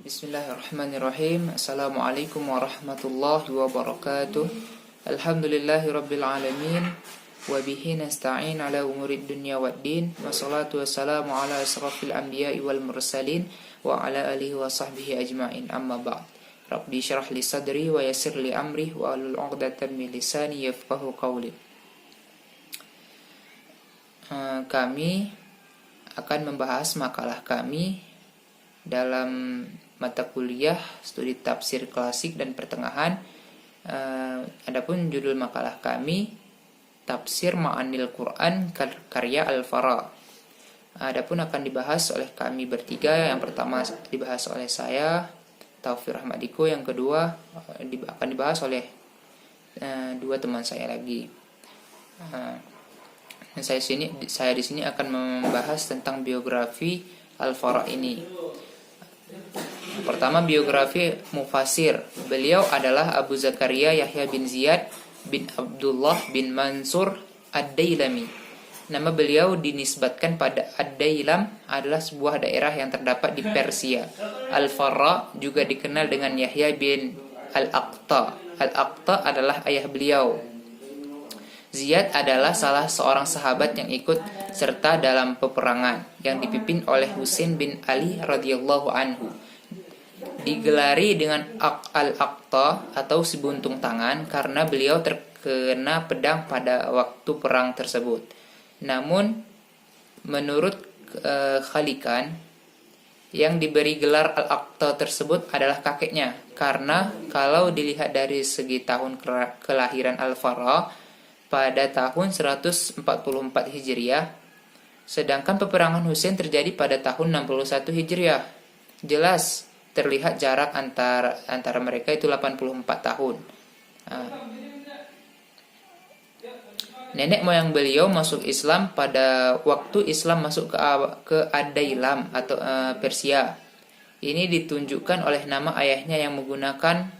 Bismillahirrahmanirrahim. Assalamualaikum warahmatullahi wabarakatuh. Alhamdulillahi rabbil alamin. Wabihi nasta'in ala umurid dunya waddin. Wassalatu wassalamu ala asrafil anbiya'i wal mursalin. Wa ala alihi wa sahbihi ajma'in, amma ba'd. Rabbi syrah li sadri wa yassir li amri. Wa alul uqdatan min lisani yafqahu qawli. Kami akan membahas makalah kami dalam mata kuliah studi tafsir klasik dan pertengahan. Adapun judul makalah kami Tafsir Ma'anil Quran karya Al-Fara. Adapun akan dibahas oleh kami bertiga. Yang pertama dibahas oleh saya, Taufir Rahmadiko. Yang kedua akan dibahas oleh dua teman saya lagi. Saya di sini akan membahas tentang biografi Al-Fara ini. Pertama, biografi Mufasir. Beliau adalah Abu Zakaria Yahya bin Ziyad bin Abdullah bin Mansur Ad-Dailami. Nama beliau dinisbatkan pada Ad-Dailam, adalah sebuah daerah yang terdapat di Persia. Al-Farra juga dikenal dengan Yahya bin Al-Aqta. Al-Aqta adalah ayah beliau. Ziyad adalah salah seorang sahabat yang ikut serta dalam peperangan yang dipimpin oleh Husain bin Ali radhiyallahu anhu. Digelari dengan Al-Aqta atau si buntung tangan karena beliau terkena pedang pada waktu perang tersebut. Namun menurut Khalikan, yang diberi gelar Al-Aqta tersebut adalah kakeknya, karena kalau dilihat dari segi tahun kelahiran Al-Fara pada tahun 144 Hijriah, sedangkan peperangan Husain terjadi pada tahun 61 Hijriah. Jelas terlihat jarak antara mereka itu 84 tahun. Nenek moyang beliau masuk Islam pada waktu Islam masuk ke Ad-Dailam atau Persia. Ini ditunjukkan oleh nama ayahnya yang menggunakan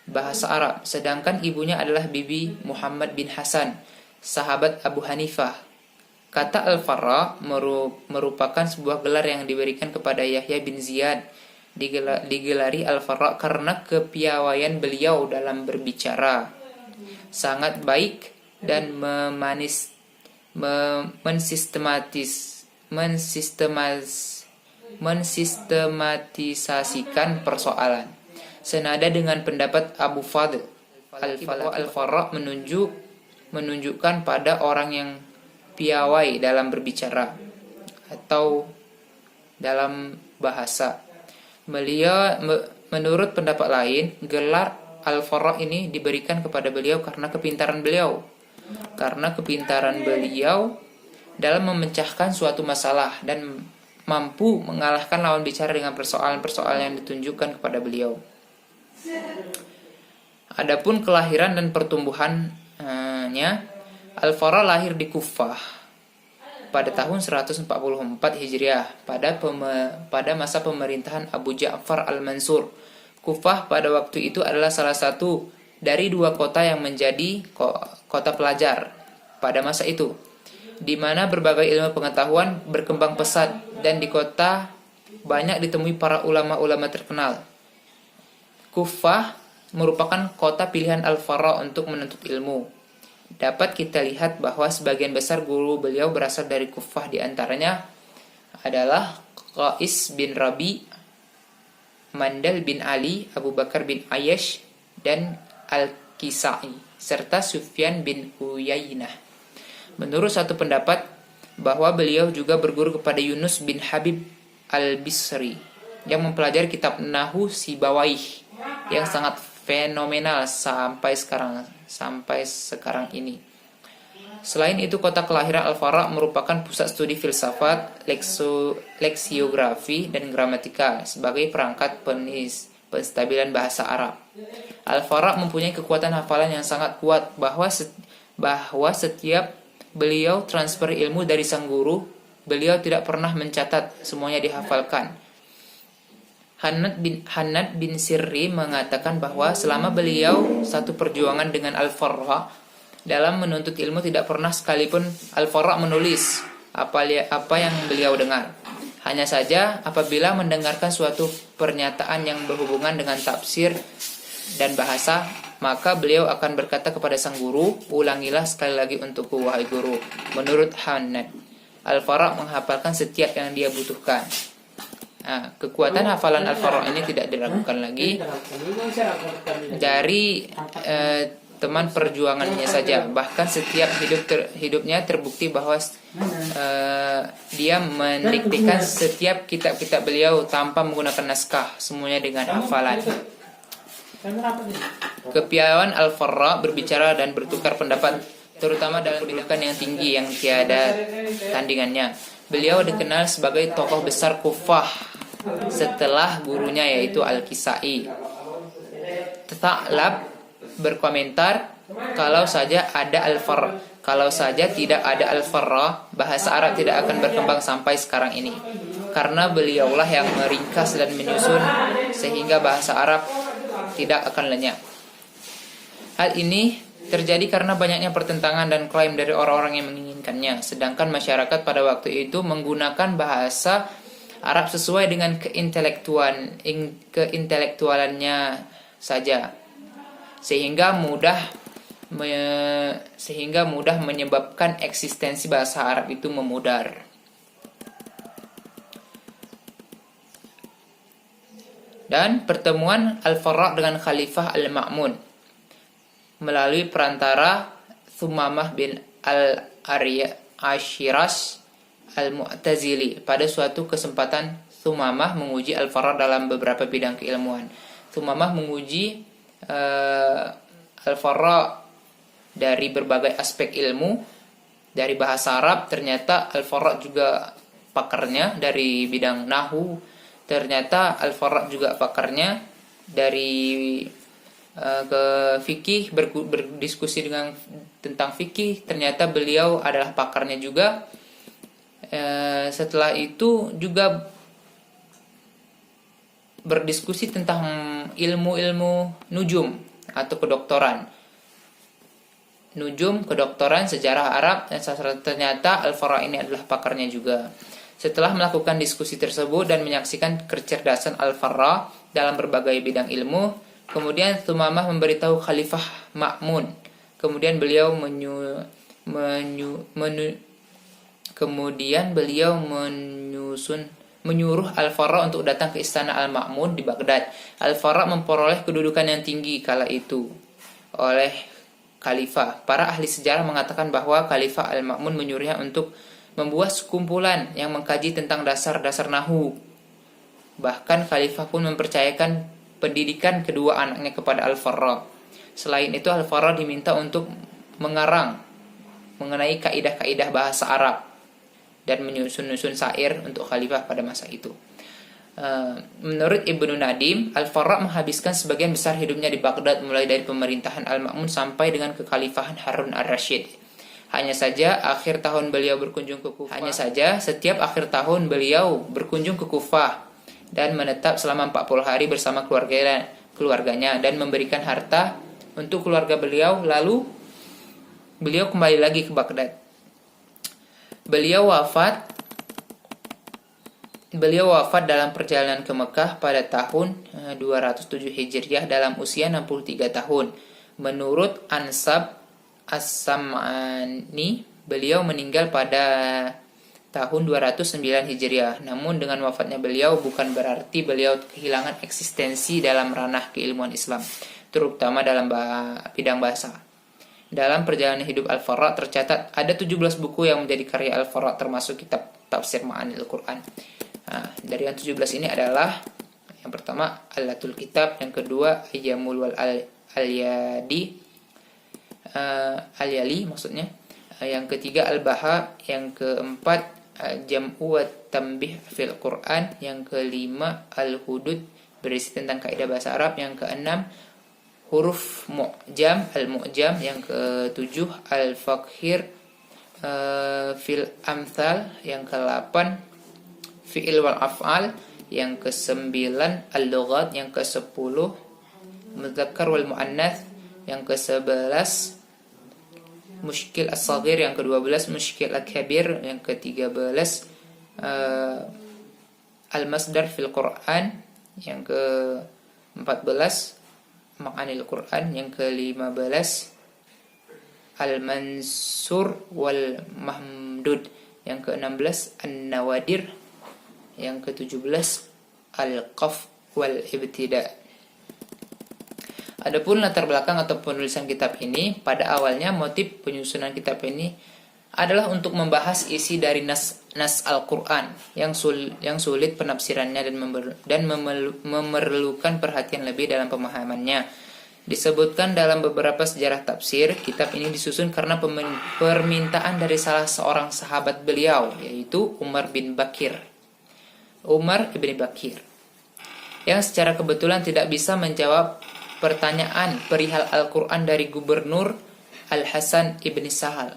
bahasa Arab, sedangkan ibunya adalah Bibi Muhammad bin Hasan, sahabat Abu Hanifah. Kata Al-Farra merupakan sebuah gelar yang diberikan kepada Yahya bin Ziyad. Digelari Al-Farra karena kepiawaian beliau dalam berbicara. Sangat baik dan mensistematisasikan persoalan. Senada dengan pendapat Abu Fadl, Al-Farra menunjukkan pada orang yang piawai dalam berbicara atau dalam bahasa. Menurut pendapat lain, gelar Al-Farra ini diberikan kepada beliau karena kepintaran beliau. Karena kepintaran beliau dalam memecahkan suatu masalah dan mampu mengalahkan lawan bicara dengan persoalan-persoalan yang ditunjukkan kepada beliau. Adapun kelahiran dan pertumbuhannya, Al-Farra lahir di Kufah pada tahun 144 Hijriah pada masa pemerintahan Abu Ja'far Al-Mansur. Kufah pada waktu itu adalah salah satu dari dua kota yang menjadi kota pelajar pada masa itu, di mana berbagai ilmu pengetahuan berkembang pesat, dan di kota banyak ditemui para ulama-ulama terkenal. Kufah merupakan kota pilihan Al-Farra untuk menuntut ilmu. Dapat kita lihat bahwa sebagian besar guru beliau berasal dari Kufah, di antaranya adalah Qais bin Rabi, Mandal bin Ali, Abu Bakar bin Ayyash, dan Al-Kisai, serta Sufyan bin Uyainah. Menurut satu pendapat bahwa beliau juga berguru kepada Yunus bin Habib Al-Bisri yang mempelajari kitab Nahu Sibawaih yang sangat fenomenal sampai sekarang ini. Selain itu, kota kelahiran Al-Farra merupakan pusat studi filsafat, leksiografi, dan gramatika sebagai perangkat penstabilan bahasa Arab. Al-Farra mempunyai kekuatan hafalan yang sangat kuat, bahwa setiap beliau transfer ilmu dari sang guru, beliau tidak pernah mencatat, semuanya dihafalkan. Hannad bin Sirri mengatakan bahwa selama beliau satu perjuangan dengan Al-Farra dalam menuntut ilmu, tidak pernah sekalipun Al-Farra menulis apa yang beliau dengar. Hanya saja apabila mendengarkan suatu pernyataan yang berhubungan dengan tafsir dan bahasa, maka beliau akan berkata kepada sang guru, ulangilah sekali lagi untukku wahai guru. Menurut Hanad, Al-Farra menghafalkan setiap yang dia butuhkan. Nah, kekuatan hafalan Al-Farra ini tidak diragukan lagi dari teman perjuangannya saja. Bahkan setiap hidupnya terbukti bahwa dia mendiktikan setiap kitab-kitab beliau tanpa menggunakan naskah, semuanya dengan hafalan. Kepiawaian Al-Farra berbicara dan bertukar pendapat, terutama dalam kedudukan yang tinggi yang tiada tandingannya. Beliau dikenal sebagai tokoh besar Kufah setelah gurunya yaitu Al-Kisai. Thalab berkomentar, kalau saja tidak ada Al-Farra, bahasa Arab tidak akan berkembang sampai sekarang ini. Karena beliaulah yang meringkas dan menyusun sehingga bahasa Arab tidak akan lenyap. Hal ini terjadi karena banyaknya pertentangan dan klaim dari orang-orang yang menginginkannya. Sedangkan masyarakat pada waktu itu menggunakan bahasa Arab sesuai dengan keintelektualannya saja, sehingga mudah menyebabkan eksistensi bahasa Arab itu memudar. Dan pertemuan Al-Farra dengan Khalifah Al-Ma'mun melalui perantara Thumamah bin Al-Ashiras Al-Mu'tazili. Pada suatu kesempatan, Thumamah menguji Al-Farra dalam beberapa bidang keilmuan. Thumamah menguji Al-Farra dari berbagai aspek ilmu. Dari bahasa Arab, ternyata Al-Farra juga pakarnya. Dari bidang Nahwu, ternyata Al-Farra juga pakarnya. Dari ke fikih, berdiskusi tentang fikih, ternyata beliau adalah pakarnya juga. Setelah itu juga berdiskusi tentang ilmu-ilmu nujum atau kedokteran. Nujum, kedokteran, sejarah Arab, dan ternyata Al-Farra ini adalah pakarnya juga. Setelah melakukan diskusi tersebut dan menyaksikan kecerdasan Al-Farra dalam berbagai bidang ilmu, kemudian Thumamah memberitahu Khalifah Ma'mun. Kemudian beliau menyuruh Al-Farra untuk datang ke istana Al-Ma'mun di Baghdad. Al-Farra memperoleh kedudukan yang tinggi kala itu oleh Khalifah. Para ahli sejarah mengatakan bahwa Khalifah Al-Ma'mun menyuruhnya untuk membuat sekumpulan yang mengkaji tentang dasar-dasar Nahwu. Bahkan Khalifah pun mempercayakan pendidikan kedua anaknya kepada Al-Farra. Selain itu, Al-Farra diminta untuk mengarang mengenai kaidah-kaidah bahasa Arab dan menyusun-nyusun syair untuk Khalifah pada masa itu. Menurut Ibnu Nadim, Al-Farra menghabiskan sebagian besar hidupnya di Baghdad, mulai dari pemerintahan Al-Ma'mun sampai dengan kekhalifahan Harun ar-Rasyid. Hanya saja setiap akhir tahun beliau berkunjung ke Kufah dan menetap selama 40 hari bersama keluarganya dan memberikan harta untuk keluarga beliau. Lalu beliau kembali lagi ke Baghdad. Beliau wafat dalam perjalanan ke Mekah pada tahun 207 Hijriah dalam usia 63 tahun. Menurut Ansab As-Sam'ani, beliau meninggal pada tahun 209 Hijriah. Namun dengan wafatnya beliau bukan berarti beliau kehilangan eksistensi dalam ranah keilmuan Islam, terutama dalam bidang bahasa. Dalam perjalanan hidup Al-Farra tercatat ada 17 buku yang menjadi karya Al-Farra, termasuk kitab Tafsir Ma'anil Quran. Nah, dari yang 17 ini adalah yang pertama Al-Latul Kitab, yang kedua Ayyamul wal Al-Yali maksudnya, yang ketiga Al-Baha, yang keempat Jam'u wa Tambih fil Quran, yang kelima Al-Hudud berisi tentang kaidah bahasa Arab, yang keenam Huruf Mu'jam, Al-Mu'jam, yang ketujuh Al-Fakhir fil Amthal, yang ke-8 Fi'il wal Af'al, yang ke-9 Al-Lughat, yang ke-10 Mudzakkar wal Mu'annath, yang ke-11 Mushkil As-Saghir, yang ke-12 Mushkil Al-Kabir, yang ke-13 Al-Masdar fil Quran, yang ke-14 Ma'anil Quran, yang ke-15 Al-Mansur wal Mahmudud, yang ke-16 An-Nawadir, yang ke-17 Al-Qaf wal Ibtida. Adapun latar belakang atau penulisan kitab ini, pada awalnya motif penyusunan kitab ini adalah untuk membahas isi dari nas Al-Quran yang sulit penafsirannya dan memerlukan perhatian lebih dalam pemahamannya. Disebutkan dalam beberapa sejarah tafsir, kitab ini disusun karena permintaan dari salah seorang sahabat beliau, yaitu Umar ibn Bakir, yang secara kebetulan tidak bisa menjawab pertanyaan perihal Al-Quran dari gubernur Al-Hasan ibn Sahal.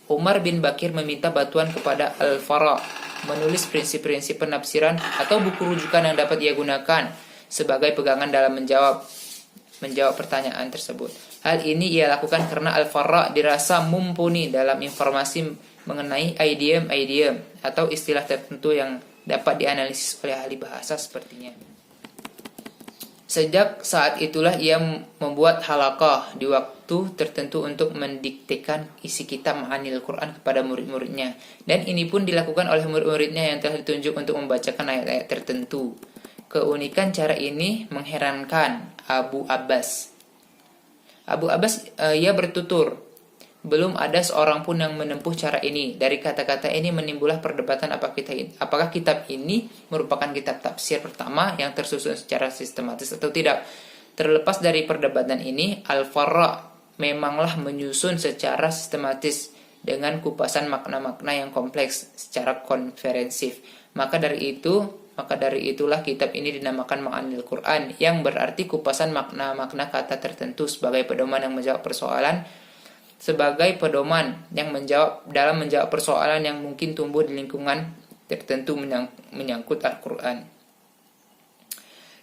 Umar bin Bakir meminta bantuan kepada Al-Fara menulis prinsip-prinsip penafsiran atau buku rujukan yang dapat ia gunakan sebagai pegangan dalam menjawab pertanyaan tersebut. Hal ini ia lakukan karena Al-Farra dirasa mumpuni dalam informasi mengenai idiom atau istilah tertentu yang dapat dianalisis oleh ahli bahasa sepertinya. Sejak saat itulah ia membuat halaqah di waktu tertentu untuk mendiktekan isi kitab Ma'anil Quran kepada murid-muridnya. Dan ini pun dilakukan oleh murid-muridnya yang telah ditunjuk untuk membacakan ayat-ayat tertentu. Keunikan cara ini mengherankan Abu Abbas. Ia bertutur, belum ada seorang pun yang menempuh cara ini. Dari kata-kata ini menimbullah perdebatan apakah kitab ini merupakan kitab tafsir pertama yang tersusun secara sistematis atau tidak. Terlepas dari perdebatan ini, Al-Farra memanglah menyusun secara sistematis dengan kupasan makna-makna yang kompleks secara konferensif. Maka dari itulah kitab ini dinamakan Ma'anil Quran, yang berarti kupasan makna-makna kata tertentu sebagai pedoman yang menjawab persoalan yang mungkin tumbuh di lingkungan tertentu menyangkut Al-Quran.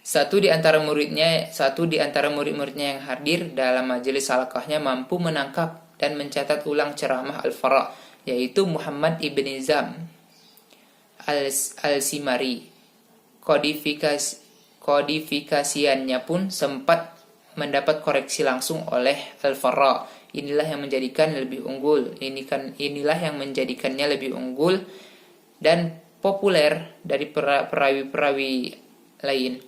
Satu di antara murid-muridnya yang hadir dalam majelis halaqahnya mampu menangkap dan mencatat ulang ceramah Al-Farra, yaitu Muhammad ibn Zam Al-Simari. Kodifikasiannya pun sempat mendapat koreksi langsung oleh Al-Farra. Inilah yang menjadikannya lebih unggul dan populer dari perawi-perawi lain.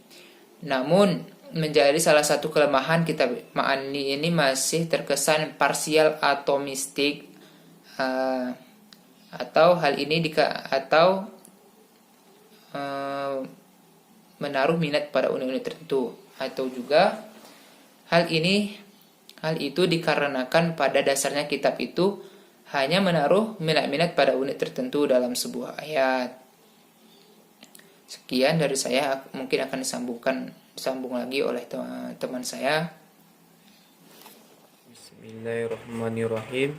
Namun menjadi salah satu kelemahan kitab Ma'ani ini masih terkesan parsial atau mistik, atau hal ini menaruh minat pada unit-unit tertentu, atau juga hal itu dikarenakan pada dasarnya kitab itu hanya menaruh minat pada unit tertentu dalam sebuah ayat. Sekian dari saya, mungkin akan disambung lagi oleh teman saya. Bismillahirrahmanirrahim.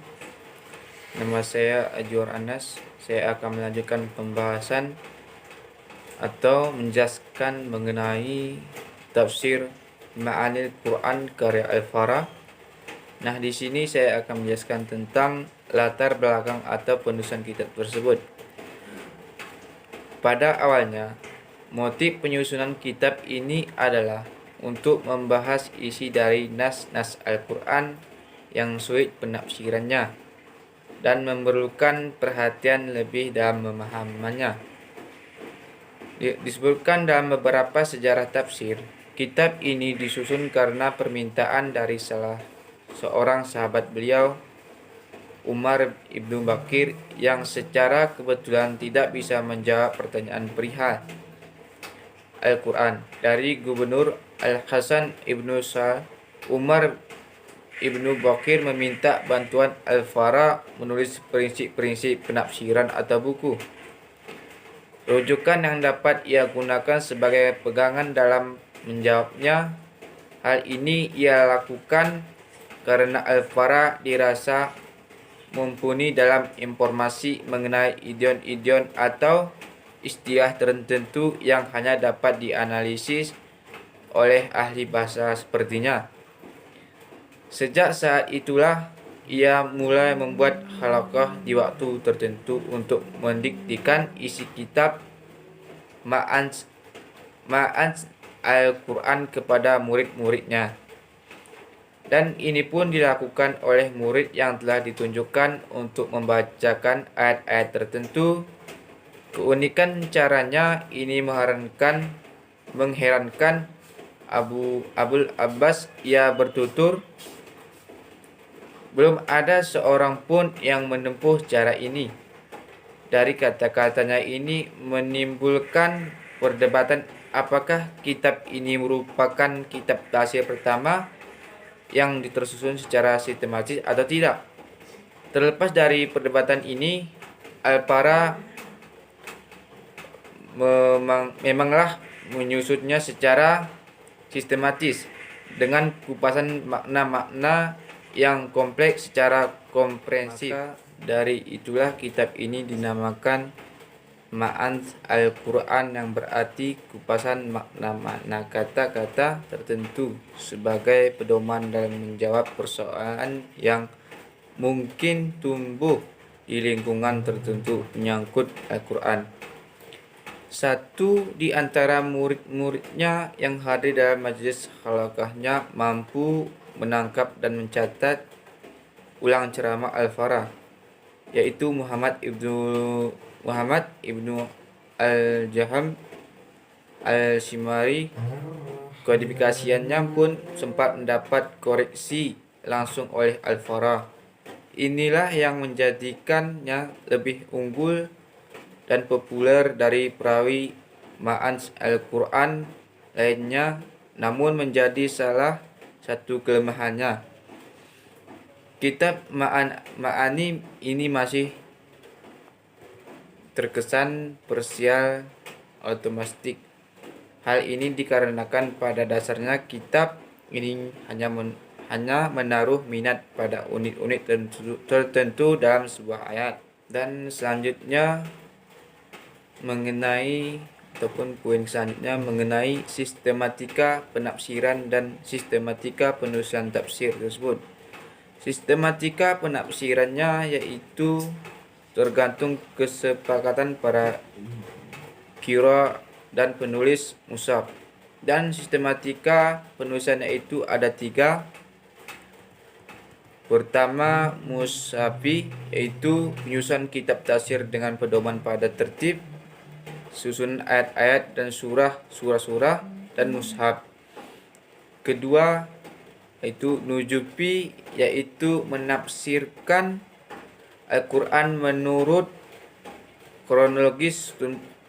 Nama saya Ajwar Anas. Saya akan melanjutkan pembahasan atau menjelaskan mengenai tafsir Ma'anil Quran karya Al-Farra. Nah, di sini saya akan menjelaskan tentang latar belakang atau penulisan kitab tersebut. Pada awalnya, motif penyusunan kitab ini adalah untuk membahas isi dari nas-nas Al-Quran yang sulit penafsirannya dan memerlukan perhatian lebih dalam memahaminya. Disebutkan dalam beberapa sejarah tafsir, kitab ini disusun karena permintaan dari salah seorang sahabat beliau, Umar ibn Bakir, yang secara kebetulan tidak bisa menjawab pertanyaan perihal Al-Quran dari gubernur Al-Hasan ibn Sa'ad. Umar ibn Bakir meminta bantuan Al-Farra menulis prinsip-prinsip penafsiran atau buku rujukan yang dapat ia gunakan sebagai pegangan dalam menjawabnya. Hal ini ia lakukan karena Al-Farra dirasa mumpuni dalam informasi mengenai idiom atau istilah tertentu yang hanya dapat dianalisis oleh ahli bahasa sepertinya. Sejak saat itulah ia mulai membuat halaqah di waktu tertentu untuk mendiktikan isi kitab ma'an Al-Quran kepada murid-muridnya. Dan ini pun dilakukan oleh murid yang telah ditunjukkan untuk membacakan ayat-ayat tertentu. Keunikan caranya ini mengherankan Abul Abbas. Ia bertutur, belum ada seorang pun yang menempuh cara ini. Dari kata-katanya ini menimbulkan perdebatan apakah kitab ini merupakan kitab tafsir pertama yang tersusun secara sistematis atau tidak. Terlepas dari perdebatan ini, Al-Fara memanglah menyusutnya secara sistematis dengan kupasan makna-makna yang kompleks secara komprehensif. Dari itulah kitab ini dinamakan Ma'an Al-Quran, yang berarti kupasan makna-makna kata-kata tertentu sebagai pedoman dalam menjawab persoalan yang mungkin tumbuh di lingkungan tertentu menyangkut Al-Quran. Satu di antara murid-muridnya yang hadir dalam majelis halaqahnya mampu menangkap dan mencatat ulang ceramah Al-Fara, yaitu Muhammad ibnu Al-Jaham Al-Shimari. Kodifikasiannya pun sempat mendapat koreksi langsung oleh Al-Fara. Inilah yang menjadikannya lebih unggul dan populer dari perawi Ma'an Al-Quran lainnya, namun menjadi salah satu kelemahannya. Kitab Ma'ani ini masih terkesan parsial otomatik. Hal ini dikarenakan pada dasarnya kitab ini hanya menaruh minat pada unit-unit tertentu dalam sebuah ayat. Dan selanjutnya poin selanjutnya mengenai sistematika penafsiran dan sistematika penulisan tafsir tersebut. Sistematika penafsirannya yaitu tergantung kesepakatan para qira dan penulis mushaf. Dan sistematika penulisannya itu ada 3. Pertama, mushafi, yaitu penyusunan kitab tafsir dengan pedoman pada tertib, susunan ayat-ayat dan surah-surah dan mushaf. Kedua, yaitu nujufi, yaitu menafsirkan Al-Quran menurut kronologis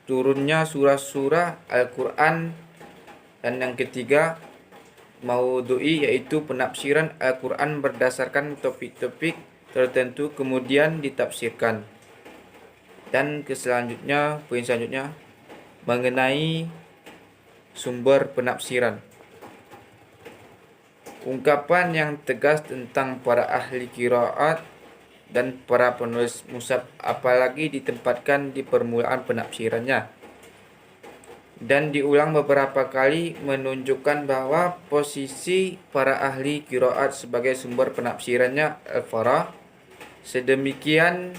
turunnya surah-surah Al-Quran. Dan yang ketiga, maudhu'i, yaitu penafsiran Al-Quran berdasarkan topik-topik tertentu kemudian ditafsirkan. Dan poin selanjutnya mengenai sumber penafsiran. Ungkapan yang tegas tentang para ahli qiraat dan para penulis mushaf apalagi ditempatkan di permulaan penafsirannya, dan diulang beberapa kali menunjukkan bahwa posisi para ahli qiraat sebagai sumber penafsirannya Al-Fara sedemikian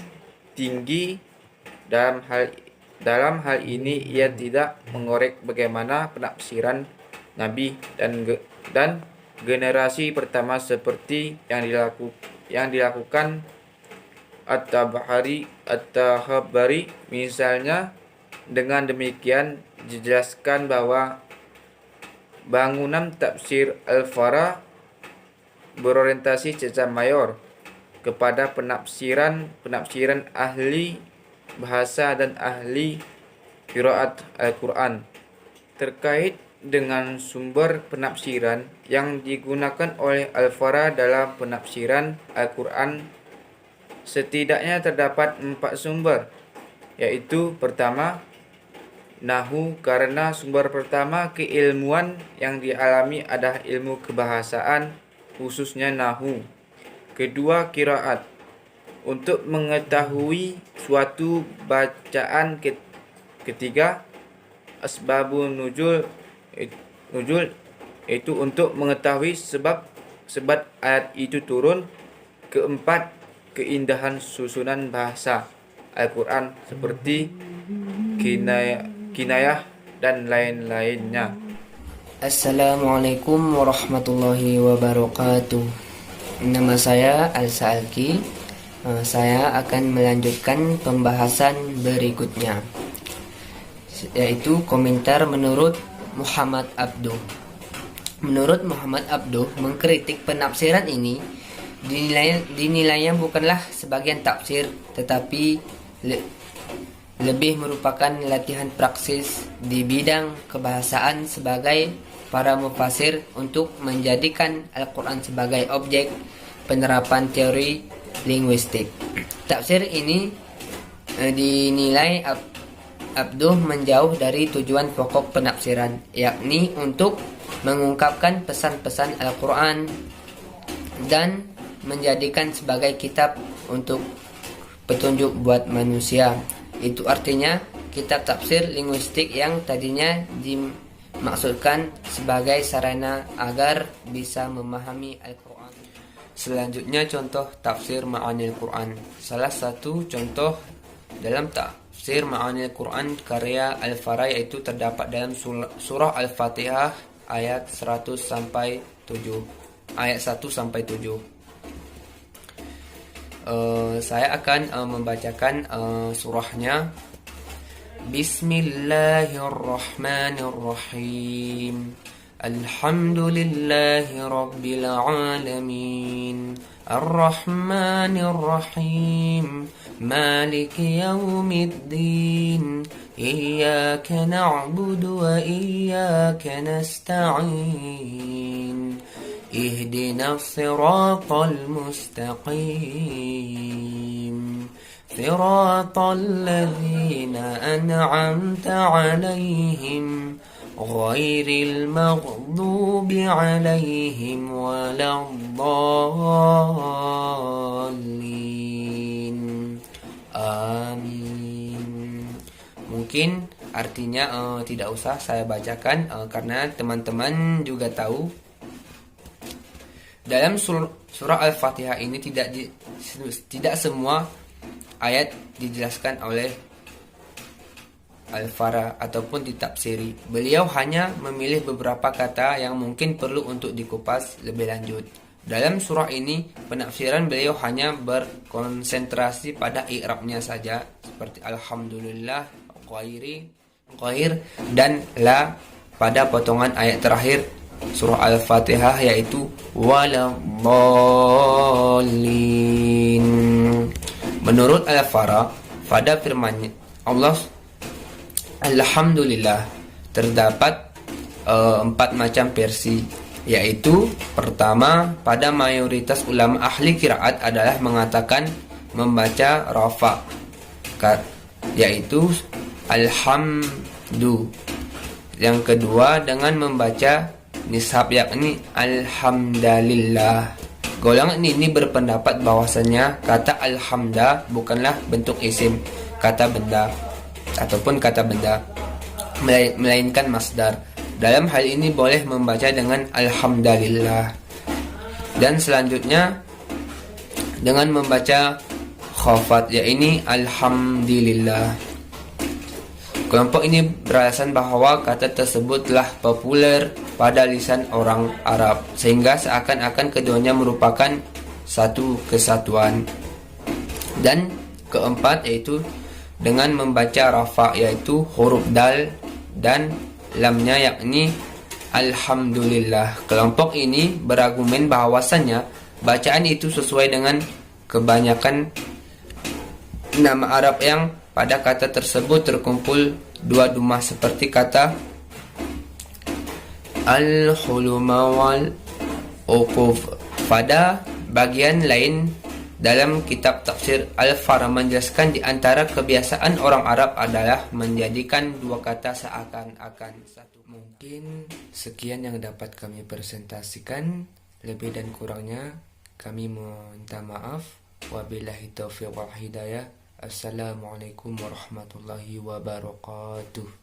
tinggi. Dalam hal ini ia tidak mengorek bagaimana penafsiran Nabi dan generasi pertama seperti yang dilakukan At-Tahabari misalnya. Dengan demikian dijelaskan bahwa bangunan tafsir Al-Fara berorientasi secara mayor kepada penafsiran ahli bahasa dan ahli qiraat Al-Quran. Terkait dengan sumber penafsiran yang digunakan oleh Al-Fara dalam penafsiran Al-Quran, setidaknya terdapat 4 sumber, yaitu pertama, Nahu, karena sumber pertama keilmuan yang dialami adalah ilmu kebahasaan, khususnya Nahu. Kedua, qiraat, untuk mengetahui suatu bacaan. Ketiga, asbabun nuzul, itu untuk mengetahui sebab ayat itu turun. Keempat, keindahan susunan bahasa Al-Quran seperti kinayah dan lain-lainnya. Assalamualaikum warahmatullahi wabarakatuh. Nama saya Alsa Alki. Saya akan melanjutkan pembahasan berikutnya, yaitu komentar menurut Muhammad Abduh. Menurut Muhammad Abduh, mengkritik penafsiran ini dinilainya bukanlah sebagian tafsir, tetapi lebih merupakan latihan praksis di bidang kebahasaan sebagai para mufasir untuk menjadikan Al-Quran sebagai objek penerapan teori linguistik. Tafsir ini dinilai Abduh menjauh dari tujuan pokok penafsiran, yakni untuk mengungkapkan pesan-pesan Al-Quran dan menjadikan sebagai kitab untuk petunjuk buat manusia. Itu artinya kitab tafsir linguistik yang tadinya dimaksudkan sebagai sarana agar bisa memahami Al-Quran. Selanjutnya contoh tafsir ma'anil Quran. Salah satu contoh dalam tafsir ma'anil Quran karya Al-Fara yaitu terdapat dalam surah Al-Fatihah ayat 100 sampai 7. Ayat 1 sampai 7. Saya akan membacakan surahnya. Bismillahirrahmanirrahim. Alhamdulillahi rabbil alamin. Ar-Rahmanir-Rahim. Maliki yaumiddin. Iyyaka na'budu wa iyyaka nasta'in. اهدنا الصراط المستقيم صراط الذين أنعمت عليهم غير المغضوب عليهم ولا الضالين آمين. Mungkin artinya tidak usah saya bacakan karena teman-teman juga tahu. Dalam surah Al-Fatihah ini tidak semua ayat dijelaskan oleh Al-Fara ataupun ditafsiri. Beliau hanya memilih beberapa kata yang mungkin perlu untuk dikupas lebih lanjut. Dalam surah ini, penafsiran beliau hanya berkonsentrasi pada i'rabnya saja, seperti Alhamdulillah, ghair, dan la pada potongan ayat terakhir surah Al-Fatihah, yaitu waladhdallin. Menurut Al-Fara, pada firman Allah Alhamdulillah terdapat 4 macam versi, yaitu pertama, pada mayoritas ulama ahli qiraat adalah mengatakan membaca rafa, yaitu alhamdu. Yang kedua dengan membaca nishab, yakni alhamdulillah. Golongan ini berpendapat bahwasanya kata alhamda bukanlah bentuk isim, kata benda ataupun kata benda, melainkan masdar. Dalam hal ini boleh membaca dengan alhamdulillah. Dan selanjutnya dengan membaca khafat, yakni alhamdulillah. Kelompok ini beralasan bahwa kata tersebut telah populer pada lisan orang Arab, sehingga seakan-akan keduanya merupakan satu kesatuan. Dan keempat yaitu dengan membaca rafa, yaitu huruf dal dan lamnya, yakni alhamdulillah. Kelompok ini berargumen bahwasannya bacaan itu sesuai dengan kebanyakan nama Arab yang pada kata tersebut terkumpul 2 dumah, seperti kata al-huluma wal uquf. Pada bagian lain dalam kitab tafsir, Al-Fara menjelaskan di antara kebiasaan orang Arab adalah menjadikan 2 kata seakan-akan satu. Mungkin sekian yang dapat kami presentasikan. Lebih dan kurangnya kami minta maaf. Wabillahi taufiq wal hidayah. Assalamualaikum warahmatullahi wabarakatuh.